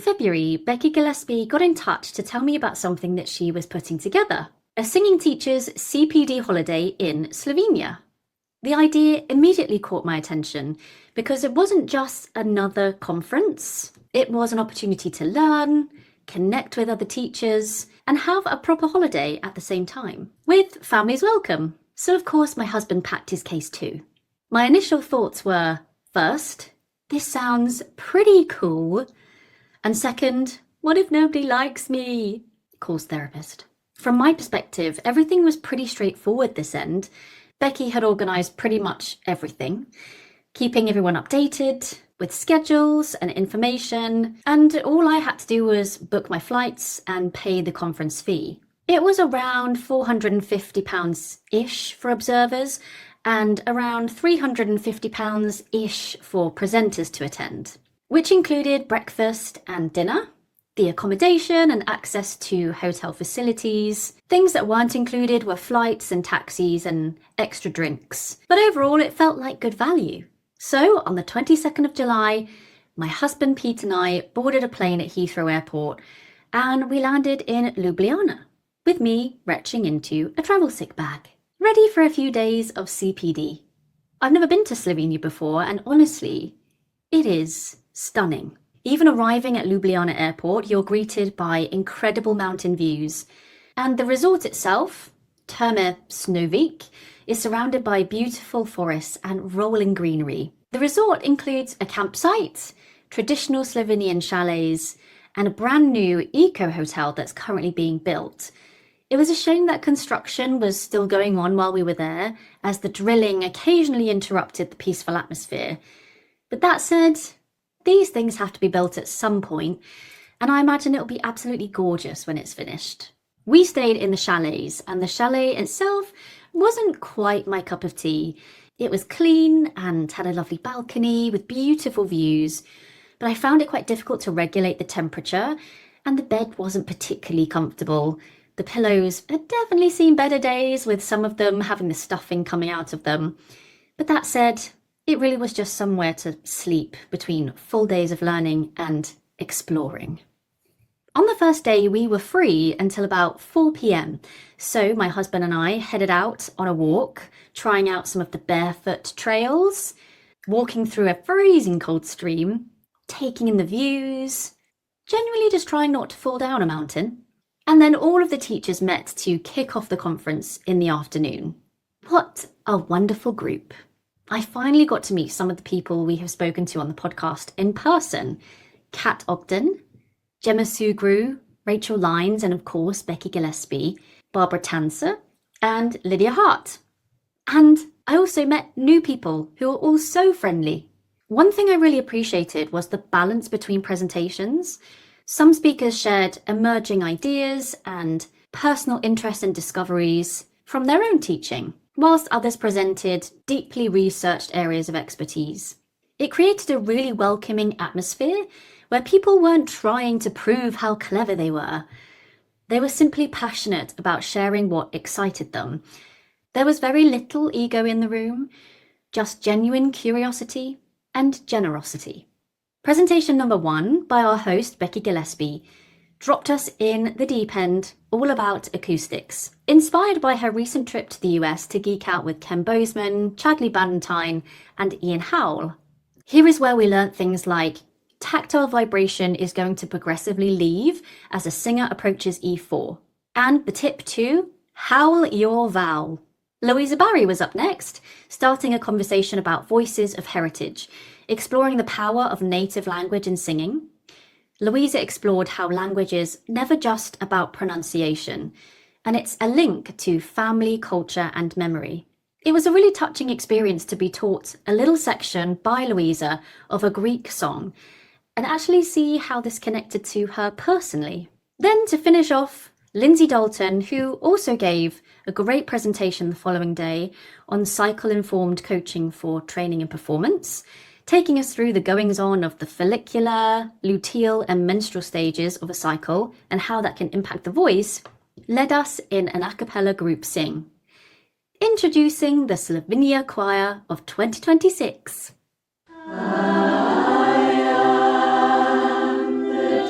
February, Becky Gillespie got in touch to tell me about something that she was putting together, a singing teacher's CPD holiday in Slovenia. The idea immediately caught my attention because it wasn't just another conference. It was an opportunity to learn, connect with other teachers, and have a proper holiday at the same time, with families welcome. So of course my husband packed his case too. My initial thoughts were, first, this sounds pretty cool, and second, what if nobody likes me? Calls therapist. From my perspective, everything was pretty straightforward this end. Becky had organised pretty much everything, keeping everyone updated with schedules and information, and all I had to do was book my flights and pay the conference fee. It was around £450-ish for observers and around £350-ish for presenters to attend, which included breakfast and dinner, the accommodation and access to hotel facilities. Things that weren't included were flights and taxis and extra drinks. But overall, it felt like good value. So on the 22nd of July, my husband Pete and I boarded a plane at Heathrow Airport and we landed in Ljubljana, with me retching into a travel sick bag, ready for a few days of CPD. I've never been to Slovenia before, and honestly, it is stunning. Even arriving at Ljubljana Airport, you're greeted by incredible mountain views. And the resort itself, Terme Snovik, is surrounded by beautiful forests and rolling greenery. The resort includes a campsite, traditional Slovenian chalets, and a brand new eco-hotel that's currently being built. It was a shame that construction was still going on while we were there, as the drilling occasionally interrupted the peaceful atmosphere. But that said, these things have to be built at some point, and I imagine it'll be absolutely gorgeous when it's finished. We stayed in the chalets, and the chalet itself wasn't quite my cup of tea. It was clean and had a lovely balcony with beautiful views, but I found it quite difficult to regulate the temperature, and the bed wasn't particularly comfortable. The pillows had definitely seen better days, with some of them having the stuffing coming out of them. But that said, it really was just somewhere to sleep between full days of learning and exploring. On the first day, we were free until about 4 p.m. So my husband and I headed out on a walk, trying out some of the barefoot trails, walking through a freezing cold stream, taking in the views, genuinely just trying not to fall down a mountain. And then all of the teachers met to kick off the conference in the afternoon. What a wonderful group. I finally got to meet some of the people we have spoken to on the podcast in person. Kat Ogden, Gemma Sugrue, Rachel Lynes, and of course Becky Gillespie, Barbara Tanze, and Lydia Hart. And I also met new people who are all so friendly. One thing I really appreciated was the balance between presentations. Some speakers shared emerging ideas and personal interests and discoveries from their own teaching, whilst others presented deeply researched areas of expertise. It created a really welcoming atmosphere where people weren't trying to prove how clever they were. They were simply passionate about sharing what excited them. There was very little ego in the room, just genuine curiosity and generosity. Presentation number 1 by our host Becky Gillespie dropped us in the deep end, all about acoustics, inspired by her recent trip to the US to geek out with Ken Bozeman, Chadley Ballantyne, and Ian Howell. Here is where we learnt things like tactile vibration is going to progressively leave as a singer approaches E4. And the tip 2, howl your vowel. Louisa was up next, starting a conversation about voices of heritage, exploring the power of native language in singing. Louisa explored how language is never just about pronunciation, and it's a link to family, culture, and memory. It was a really touching experience to be taught a little section by Louisa of a Greek song, and actually see how this connected to her personally. Then to finish off, Lindsay Dalton, who also gave a great presentation the following day on cycle-informed coaching for training and performance, taking us through the goings-on of the follicular, luteal and menstrual stages of a cycle and how that can impact the voice, led us in an a cappella group sing. Introducing the Slovenia Choir of 2026. I am the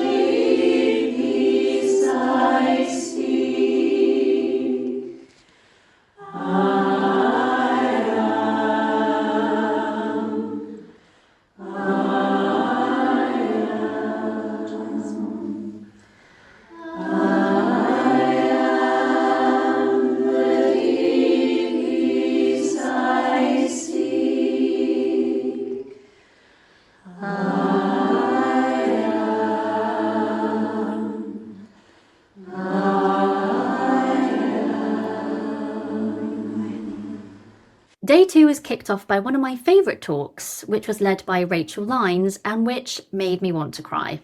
Day 2 was kicked off by one of my favourite talks, which was led by Lynes and which made me want to cry.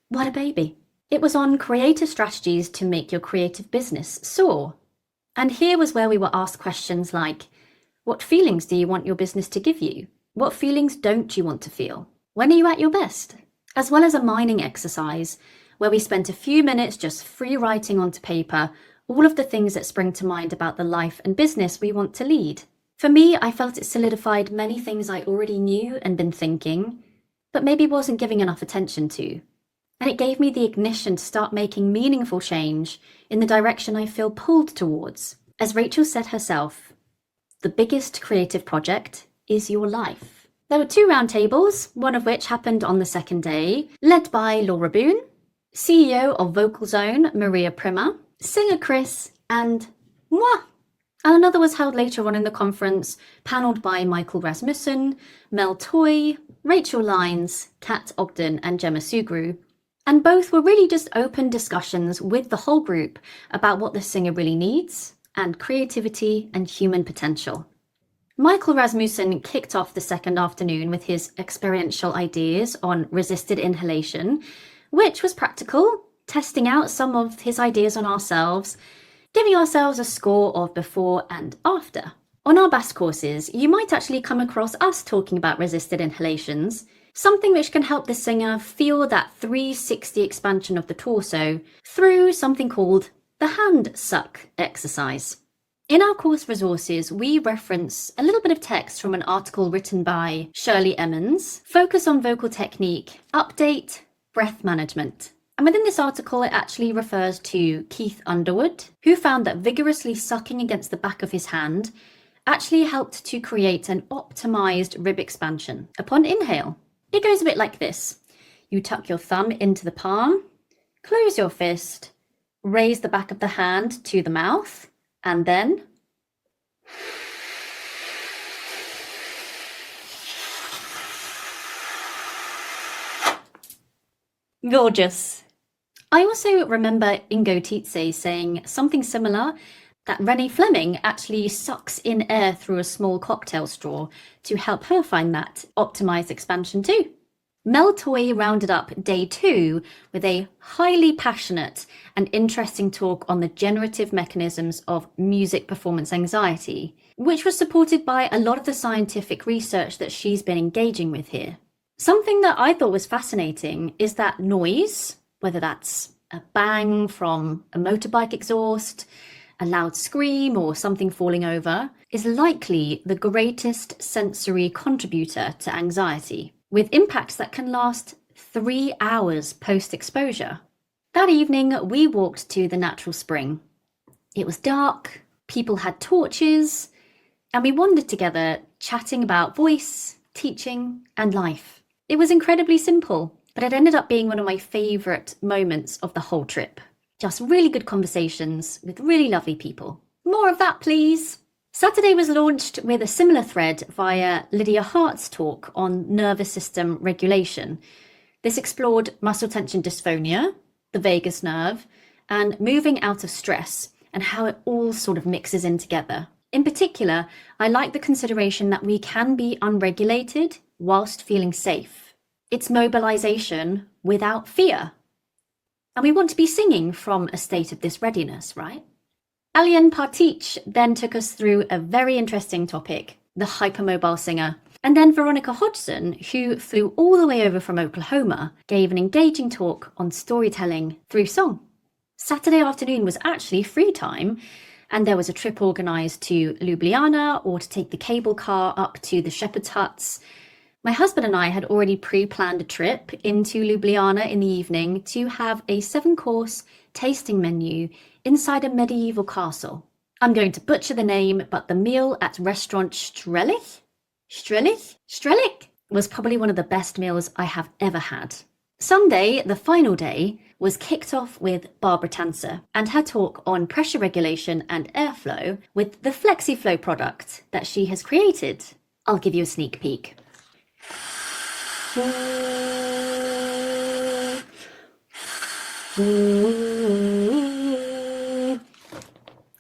What a baby. It was on creative strategies to make your creative business soar. And here was where we were asked questions like, what feelings do you want your business to give you? What feelings don't you want to feel? When are you at your best? As well as a mining exercise, where we spent a few minutes just free writing onto paper all of the things that spring to mind about the life and business we want to lead. For me, I felt it solidified many things I already knew and been thinking, but maybe wasn't giving enough attention to. And it gave me the ignition to start making meaningful change in the direction I feel pulled towards. As Rachel said herself, the biggest creative project is your life. There were 2 roundtables, one of which happened on the second day, led by Laura Boone, CEO of Vocal Zone, Maria Prima, singer Chris, and moi. And another was held later on in the conference, panelled by Michael Rasmussen, Mel Toy, Rachel Lynes, Kat Ogden and Gemma Sugrue. And both were really just open discussions with the whole group about what the singer really needs, and creativity and human potential. Michael Rasmussen kicked off the second afternoon with his experiential ideas on resisted inhalation, which was practical, testing out some of his ideas on ourselves, giving ourselves a score of before and after. On our BAS courses, you might actually come across us talking about resisted inhalations, something which can help the singer feel that 360 expansion of the torso through something called the hand suck exercise. In our course resources, we reference a little bit of text from an article written by Shirley Emmons, Focus on Vocal Technique, Update, Breath Management. And within this article, it actually refers to Keith Underwood, who found that vigorously sucking against the back of his hand actually helped to create an optimized rib expansion upon inhale. It goes a bit like this. You tuck your thumb into the palm, close your fist, raise the back of the hand to the mouth, and then gorgeous. I also remember Ingo Tietze saying something similar, that Renee Fleming actually sucks in air through a small cocktail straw to help her find that optimized expansion too. Mel Toy rounded up day 2 with a highly passionate and interesting talk on the generative mechanisms of music performance anxiety, which was supported by a lot of the scientific research that she's been engaging with here. Something that I thought was fascinating is that noise, whether that's a bang from a motorbike exhaust, a loud scream or something falling over, is likely the greatest sensory contributor to anxiety, with impacts that can last 3 hours post-exposure. That evening, we walked to the natural spring. It was dark, people had torches, and we wandered together chatting about voice, teaching, and life. It was incredibly simple, but it ended up being one of my favourite moments of the whole trip. Just really good conversations with really lovely people. More of that, please. Saturday was launched with a similar thread via Lydia Hart's talk on nervous system regulation. This explored muscle tension dysphonia, the vagus nerve, and moving out of stress, and how it all sort of mixes in together. In particular, I like the consideration that we can be unregulated whilst feeling safe. It's mobilization without fear. And we want to be singing from a state of this readiness, right? Alian Partjilic then took us through a very interesting topic, the hypermobile singer. And then Veronica Hodgson, who flew all the way over from Oklahoma, gave an engaging talk on storytelling through song. Saturday afternoon was actually free time, and there was a trip organised to Ljubljana or to take the cable car up to the shepherd's huts. My husband and I had already pre-planned a trip into Ljubljana in the evening to have a 7-course tasting menu inside a medieval castle. I'm going to butcher the name, but the meal at restaurant Strelich was probably one of the best meals I have ever had. Sunday, the final day, was kicked off with Barbara Tanze and her talk on pressure regulation and airflow with the FlexiFlow product that she has created. I'll give you a sneak peek. There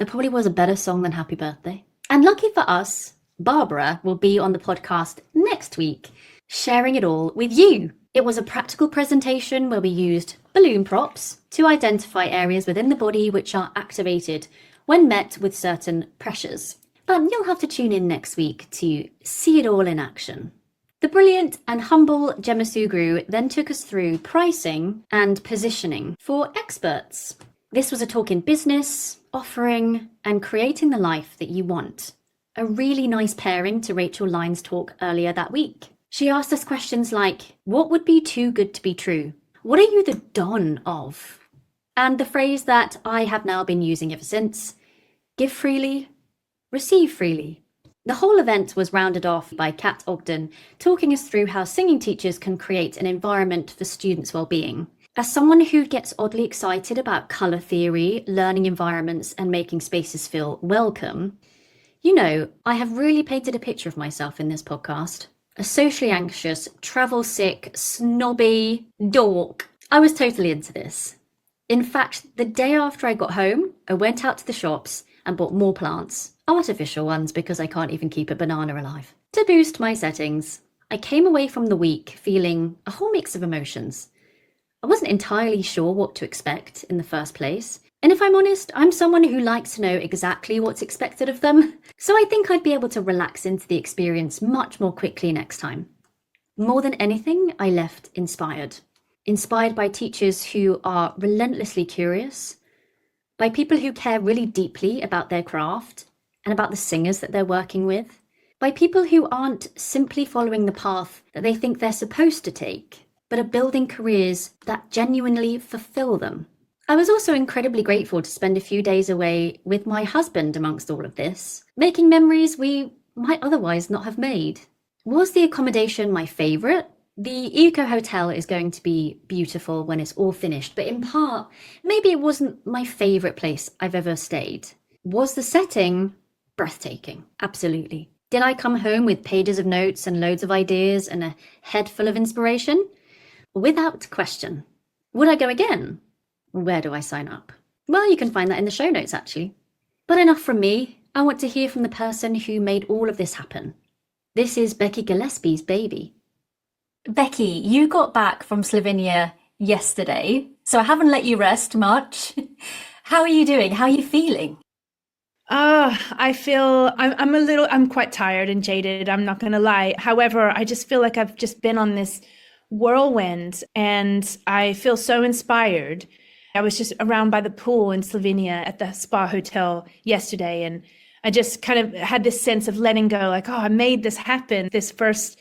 probably was a better song than Happy Birthday. And lucky for us, Barbara will be on the podcast next week, sharing it all with you. It was a practical presentation where we used balloon props to identify areas within the body which are activated when met with certain pressures. But you'll have to tune in next week to see it all in action. The brilliant and humble Gemma Sugrue then took us through pricing and positioning for experts. This was a talk in business, offering, and creating the life that you want. A really nice pairing to Rachel Lynes' talk earlier that week. She asked us questions like, what would be too good to be true? What are you the don of? And the phrase that I have now been using ever since, give freely, receive freely. The whole event was rounded off by Kat Ogden, talking us through how singing teachers can create an environment for students' well-being. As someone who gets oddly excited about colour theory, learning environments, and making spaces feel welcome, you know, I have really painted a picture of myself in this podcast. A socially anxious, travel-sick, snobby dork. I was totally into this. In fact, the day after I got home, I went out to the shops and bought more plants. Artificial ones because I can't even keep a banana alive. To boost my settings. I came away from the week feeling a whole mix of emotions. I wasn't entirely sure what to expect in the first place. And if I'm honest, I'm someone who likes to know exactly what's expected of them. So I think I'd be able to relax into the experience much more quickly next time. More than anything, I left inspired. Inspired by teachers who are relentlessly curious, by people who care really deeply about their craft and about the singers that they're working with, by people who aren't simply following the path that they think they're supposed to take, but are building careers that genuinely fulfill them. I was also incredibly grateful to spend a few days away with my husband amongst all of this, making memories we might otherwise not have made. Was the accommodation my favourite? The Eco Hotel is going to be beautiful when it's all finished, but in part, maybe it wasn't my favourite place I've ever stayed. Was the setting breathtaking? Absolutely. Did I come home with pages of notes and loads of ideas and a head full of inspiration? Without question. Would I go again? Where do I sign up? Well, you can find that in the show notes, actually. But enough from me. I want to hear from the person who made all of this happen. This is Becky Gillespie's baby. Becky, you got back from Slovenia yesterday, so I haven't let you rest much. How are you doing? How are you feeling? I'm quite tired and jaded, I'm not going to lie. However, I just feel like I've just been on this whirlwind and I feel so inspired. I was just around by the pool in Slovenia at the spa hotel yesterday, and I just kind of had this sense of letting go, like, oh, I made this happen, this first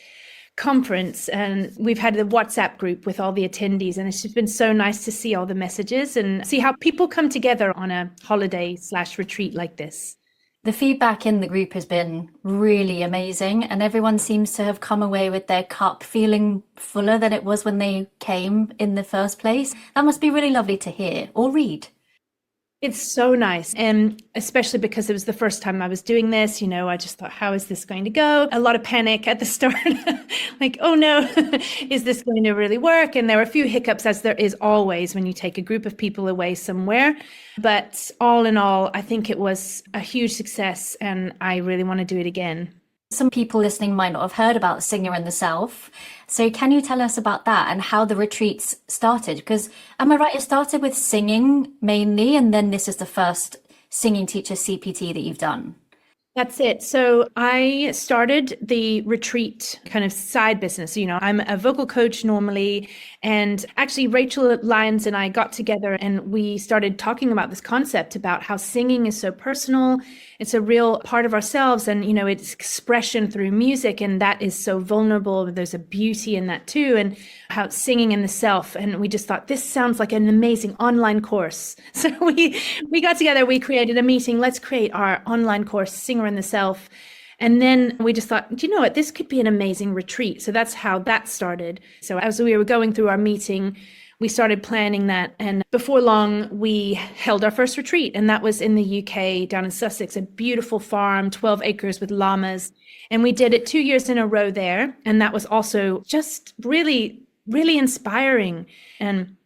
conference, and we've had the WhatsApp group with all the attendees, and it's just been so nice to see all the messages and see how people come together on a holiday/retreat like this. The feedback in the group has been really amazing, and everyone seems to have come away with their cup feeling fuller than it was when they came in the first place. That must be really lovely to hear or read. It's so nice. And especially because it was the first time I was doing this, you know, I just thought, how is this going to go? A lot of panic at the start, like, oh no, is this going to really work? And there were a few hiccups, as there is always when you take a group of people away somewhere. But all in all, I think it was a huge success and I really want to do it again. Some people listening might not have heard about Singer and the Self. So can you tell us about that and how the retreats started? Because am I right, it started with singing mainly, and then this is the first singing teacher CPD that you've done? That's it. So I started the retreat kind of side business. You know, I'm a vocal coach normally. And actually, Rachel Lynes and I got together and we started talking about this concept about how singing is so personal. It's a real part of ourselves. And, you know, it's expression through music. And that is so vulnerable. There's a beauty in that too. And how singing in the self. And we just thought, this sounds like an amazing online course. So we got together, we created a meeting. Let's create our online course, Singer in the Self. And then we just thought, do you know what, this could be an amazing retreat. So that's how that started. So as we were going through our meeting, we started planning that. And before long, we held our first retreat. And that was in the UK, down in Sussex, a beautiful farm, 12 acres with llamas. And we did it 2 years in a row there. And that was also just really, really inspiring. And,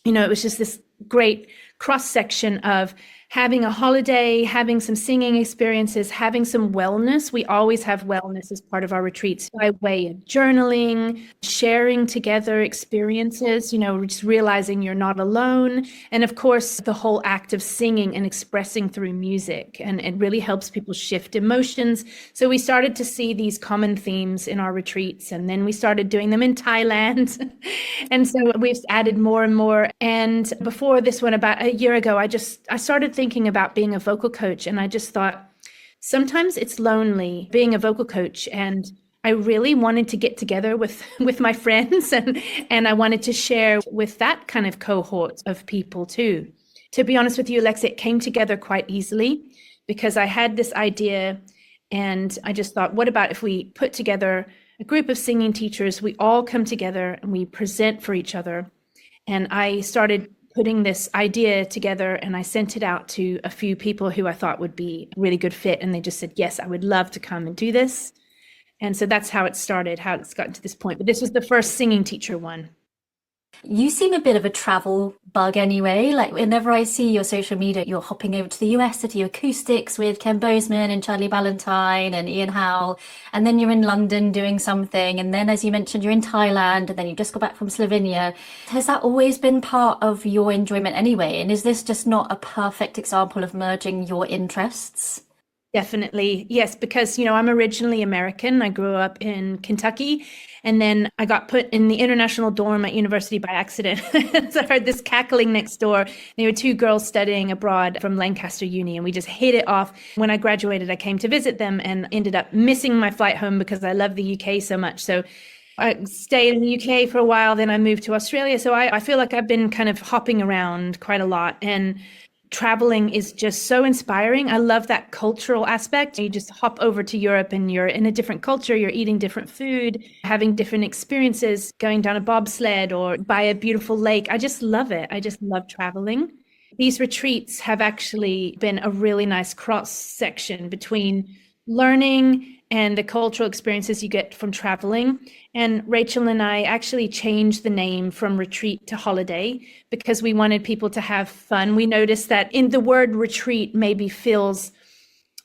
it was just this great cross section of having a holiday, having some singing experiences, having some wellness. We always have wellness as part of our retreats by way of journaling, sharing together experiences, just realizing you're not alone. And of course, the whole act of singing and expressing through music. And it really helps people shift emotions. So we started to see these common themes in our retreats. And then we started doing them in Thailand. And so we've added more and more. And before this one, about a year ago, I started thinking about being a vocal coach. And I just thought, sometimes it's lonely being a vocal coach. And I really wanted to get together with my friends and I wanted to share with that kind of cohort of people too. To be honest with you, Alexa, it came together quite easily because I had this idea and I just thought, what about if we put together a group of singing teachers, we all come together and we present for each other. And I started putting this idea together and I sent it out to a few people who I thought would be a really good fit. And they just said, yes, I would love to come and do this. And so that's how it started, how it's gotten to this point. But this was the first singing teacher one. You seem a bit of a travel bug anyway. Like whenever I see your social media, you're hopping over to the US to do acoustics with Ken Bozeman and Charlie Ballantyne and Ian Howell. And then you're in London doing something. And then, as you mentioned, you're in Thailand and then you just got back from Slovenia. Has that always been part of your enjoyment anyway? And is this just not a perfect example of merging your interests? Definitely. Yes, because, I'm originally American. I grew up in Kentucky and then I got put in the international dorm at university by accident. So I heard this cackling next door. There were two girls studying abroad from Lancaster Uni and we just hit it off. When I graduated, I came to visit them and ended up missing my flight home because I love the UK so much. So I stayed in the UK for a while, then I moved to Australia. So I feel like I've been kind of hopping around quite a lot and traveling is just so inspiring. I love that cultural aspect. You just hop over to Europe and you're in a different culture, you're eating different food, having different experiences, going down a bobsled or by a beautiful lake. I just love it. I just love traveling. These retreats have actually been a really nice cross section between learning and the cultural experiences you get from traveling. And Rachel and I actually changed the name from retreat to holiday because we wanted people to have fun. We noticed that in the word retreat maybe feels,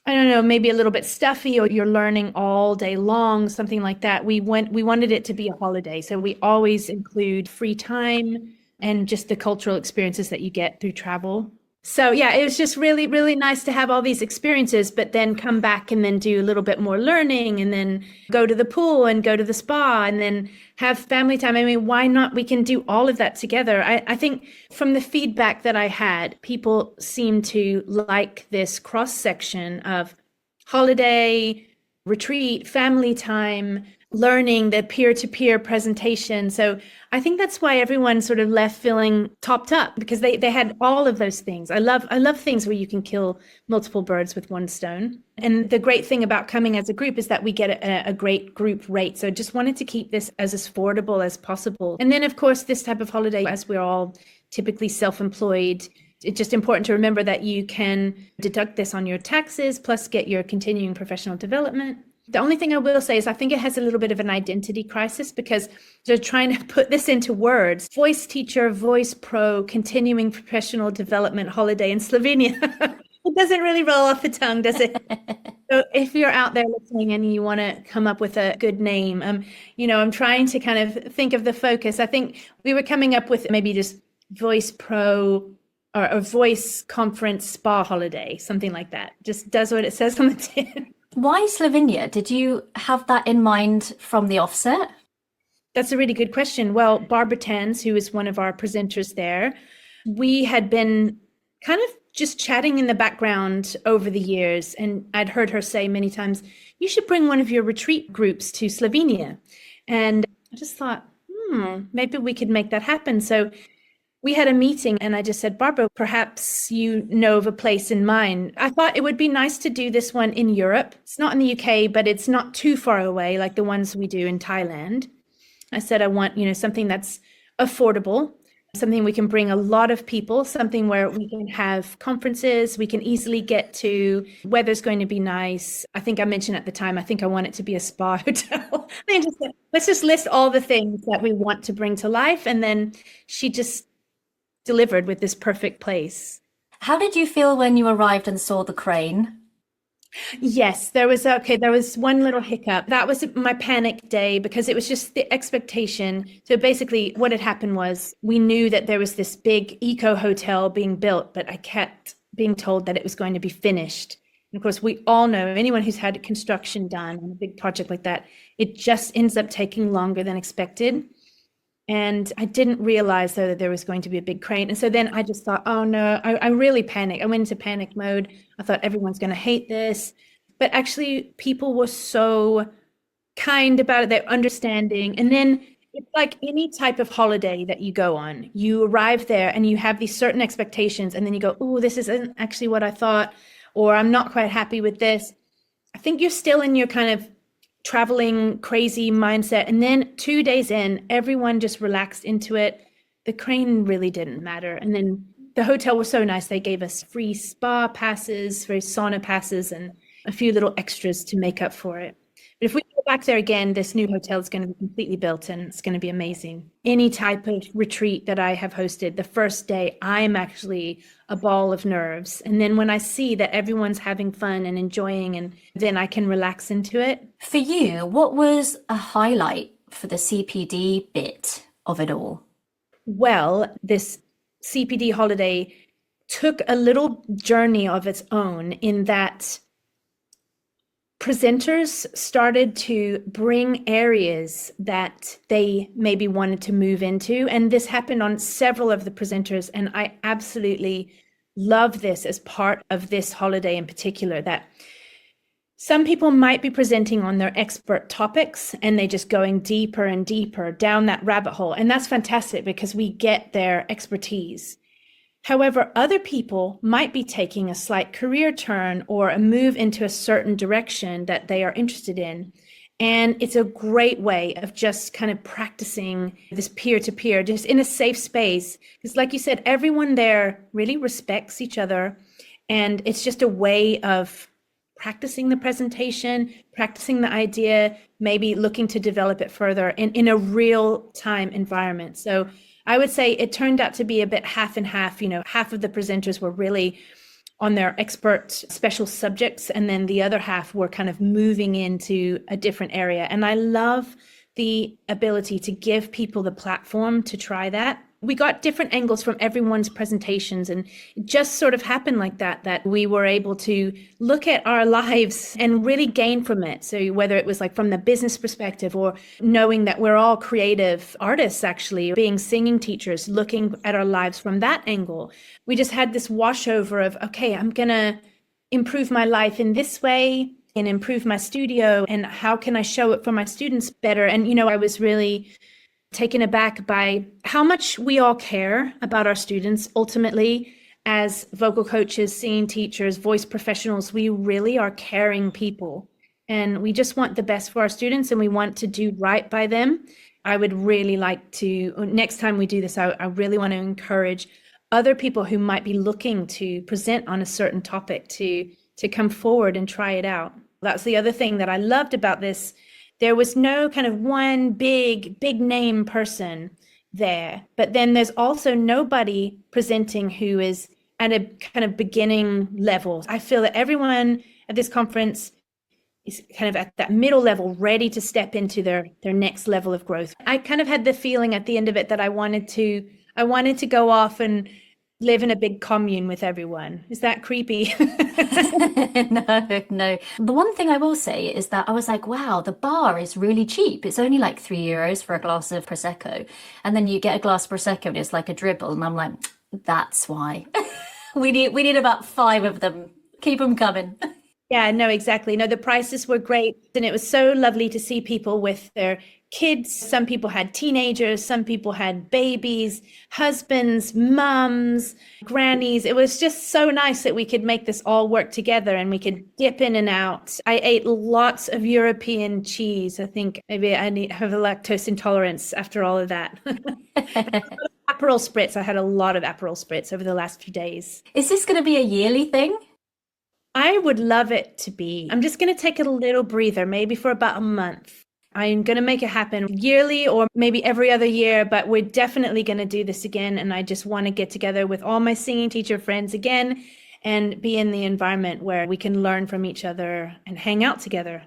I don't know, maybe a little bit stuffy or you're learning all day long, something like that. We wanted it to be a holiday. So we always include free time and just the cultural experiences that you get through travel. So yeah, it was just really, really nice to have all these experiences, but then come back and then do a little bit more learning and then go to the pool and go to the spa and then have family time. I mean, why not? We can do all of that together. I think from the feedback that I had, people seem to like this cross section of holiday, retreat, family time, learning, the peer-to-peer presentation. So I think that's why everyone sort of left feeling topped up because they had all of those things. I love things where you can kill multiple birds with one stone. And the great thing about coming as a group is that we get a great group rate. So I just wanted to keep this as affordable as possible. And then of course, this type of holiday, as we're all typically self-employed, it's just important to remember that you can deduct this on your taxes, plus get your continuing professional development. The only thing I will say is I think it has a little bit of an identity crisis because they're trying to put this into words. Voice teacher, voice pro, continuing professional development holiday in Slovenia. It doesn't really roll off the tongue, does it? So if you're out there listening and you want to come up with a good name, I'm trying to kind of think of the focus. I think we were coming up with maybe just voice pro or a voice conference spa holiday, something like that. Just does what it says on the tin. Why Slovenia? Did you have that in mind from the offset? That's a really good question. Well, Barbara Tanze, who is one of our presenters there, we had been kind of just chatting in the background over the years. And I'd heard her say many times, you should bring one of your retreat groups to Slovenia. And I just thought, maybe we could make that happen. So we had a meeting and I just said, Barbara, perhaps you know of a place in mind. I thought it would be nice to do this one in Europe. It's not in the UK, but it's not too far away like the ones we do in Thailand. I said, I want, something that's affordable, something we can bring a lot of people, something where we can have conferences, we can easily get to, weather's going to be nice. I think I mentioned at the time, I think I want it to be a spa hotel. Then just said, let's just list all the things that we want to bring to life. And then she just delivered with this perfect place. How did you feel when you arrived and saw the crane? Yes, there was one little hiccup. That was my panic day because it was just the expectation. So basically what had happened was we knew that there was this big eco hotel being built, but I kept being told that it was going to be finished. And of course, we all know anyone who's had construction done on a big project like that, it just ends up taking longer than expected. And I didn't realize, though, that there was going to be a big crane. And so then I just thought, oh, no, I really panicked. I went into panic mode. I thought everyone's going to hate this. But actually, people were so kind about it. They're understanding. And then it's like any type of holiday that you go on. You arrive there and you have these certain expectations. And then you go, oh, this isn't actually what I thought. Or I'm not quite happy with this. I think you're still in your kind of traveling crazy mindset. And then 2 days in, everyone just relaxed into it. The crane really didn't matter. And then the hotel was so nice. They gave us free spa passes, free sauna passes, and a few little extras to make up for it. But if we go back there again, this new hotel is going to be completely built and it's going to be amazing. Any type of retreat that I have hosted, the first day, I'm actually a ball of nerves. And then when I see that everyone's having fun and enjoying, and then I can relax into it. For you, what was a highlight for the CPD bit of it all? Well, this CPD holiday took a little journey of its own in that presenters started to bring areas that they maybe wanted to move into. And this happened on several of the presenters. And I absolutely love this as part of this holiday in particular, that some people might be presenting on their expert topics and they just going deeper and deeper down that rabbit hole. And that's fantastic because we get their expertise. However, other people might be taking a slight career turn or a move into a certain direction that they are interested in. And it's a great way of just kind of practicing this peer-to-peer, just in a safe space. Because like you said, everyone there really respects each other. And it's just a way of practicing the presentation, practicing the idea, maybe looking to develop it further in a real-time environment. So I would say it turned out to be a bit half and half. Half of the presenters were really on their expert special subjects, and then the other half were kind of moving into a different area. And I love the ability to give people the platform to try that. We got different angles from everyone's presentations, and it just sort of happened like that we were able to look at our lives and really gain from it. So whether it was like from the business perspective or knowing that we're all creative artists, actually being singing teachers, looking at our lives from that angle, we just had this washover of, okay, I'm going to improve my life in this way and improve my studio, and how can I show it for my students better? And, I was really taken aback by how much we all care about our students. Ultimately, as vocal coaches, singing teachers, voice professionals, we really are caring people. And we just want the best for our students and we want to do right by them. I would really like to, next time we do this, I really want to encourage other people who might be looking to present on a certain topic to come forward and try it out. That's the other thing that I loved about this. There was no kind of one big name person there, but then there's also nobody presenting who is at a kind of beginning level. I feel that everyone at this conference is kind of at that middle level, ready to step into their next level of growth. I kind of had the feeling at the end of it that I wanted to go off and live in a big commune with everyone. Is that creepy? No. The one thing I will say is that I was like, wow, the bar is really cheap. It's only like €3 for a glass of Prosecco. And then you get a glass of Prosecco and it's like a dribble. And I'm like, that's why. We need about 5 of them. Keep them coming. Yeah, no, exactly. No, the prices were great. And it was so lovely to see people with their kids. Some people had teenagers, some people had babies, husbands, mums, grannies. It was just so nice that we could make this all work together and we could dip in and out. I ate lots of European cheese. I think maybe have a lactose intolerance after all of that. Aperol spritz. I had a lot of Aperol spritz over the last few days. Is this going to be a yearly thing? I would love it to be. I'm just going to take a little breather, maybe for about a month. I'm going to make it happen yearly or maybe every other year, but we're definitely going to do this again. And I just want to get together with all my singing teacher friends again and be in the environment where we can learn from each other and hang out together.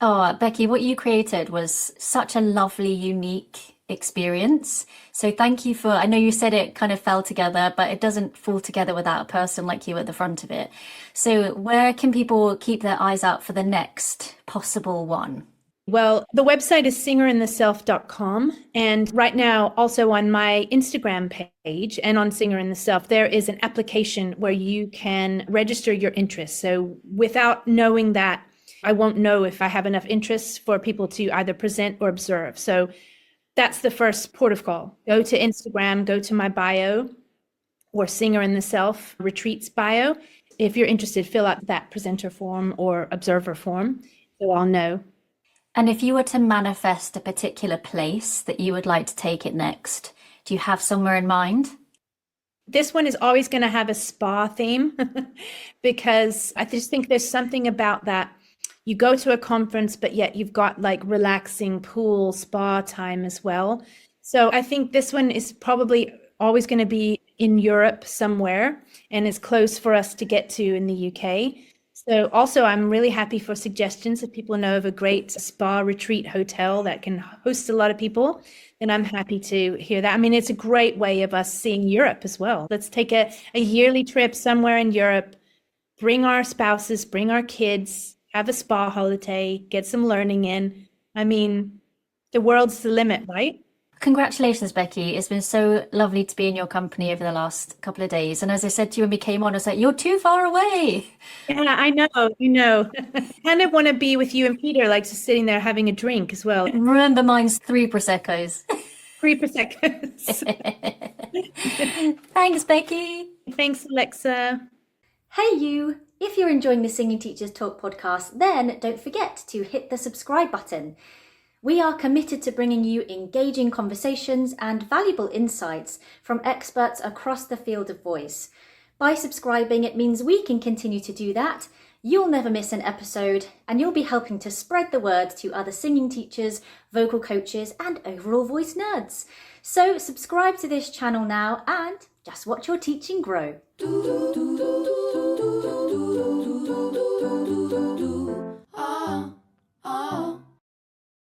Oh, Becky, what you created was such a lovely, unique experience. So thank you for, I know you said it kind of fell together, but it doesn't fall together without a person like you at the front of it. So where can people keep their eyes out for the next possible one? Well, the website is singerintheself.com. And right now, also on my Instagram page and on Singer in the Self, there is an application where you can register your interest. So without knowing that, I won't know if I have enough interest for people to either present or observe. So that's the first port of call. Go to Instagram, go to my bio or Singer in the Self retreats bio. If you're interested, fill out that presenter form or observer form, so I'll know. And if you were to manifest a particular place that you would like to take it next, do you have somewhere in mind? This one is always going to have a spa theme because I just think there's something about that. You go to a conference, but yet you've got like relaxing pool spa time as well. So I think this one is probably always going to be in Europe somewhere and is close for us to get to in the UK. So also I'm really happy for suggestions. If people know of a great spa retreat hotel that can host a lot of people, then I'm happy to hear that. I mean, it's a great way of us seeing Europe as well. Let's take a yearly trip somewhere in Europe, bring our spouses, bring our kids, have a spa holiday, get some learning in. I mean, the world's the limit, right? Congratulations, Becky. It's been so lovely to be in your company over the last couple of days. And as I said to you when we came on, I was like, you're too far away. Yeah, I know, kind of want to be with you and Peter, like just sitting there having a drink as well. Remember, mine's 3 Prosecco's. 3 Prosecco's. Thanks, Becky. Thanks, Alexa. Hey, you. If you're enjoying the Singing Teachers Talk podcast, then don't forget to hit the subscribe button. We are committed to bringing you engaging conversations and valuable insights from experts across the field of voice. By subscribing, it means we can continue to do that. You'll never miss an episode, and you'll be helping to spread the word to other singing teachers, vocal coaches, and overall voice nerds. So subscribe to this channel now and just watch your teaching grow.